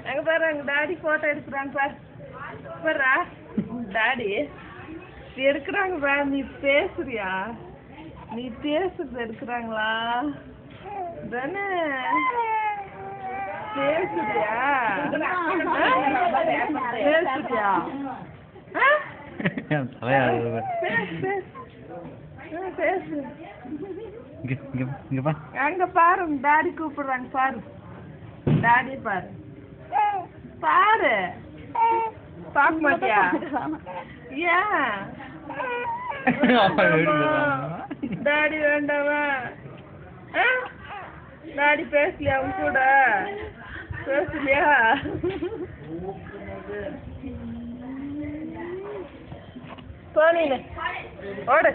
எங்க பாரு எங்க டாடி போட்டோ எடுக்கிறாங்க பாரு பாரா டாடி எடுக்கிறாங்க பாரு நீ பேசுறியா நீ பேசுறது எடுக்கிறாங்களா தானே பேசுறியா பேசுறியா பேசு அங்க பாரு டாடி கூப்பிடுறாங்க பாரு டாடி பாரு பாரு பார்க்க மாட்டியா ஏன் டாடி வேண்டாமா டாடி பேசலையா அவங்க கூட பேசலையா போனீங்க ஓடு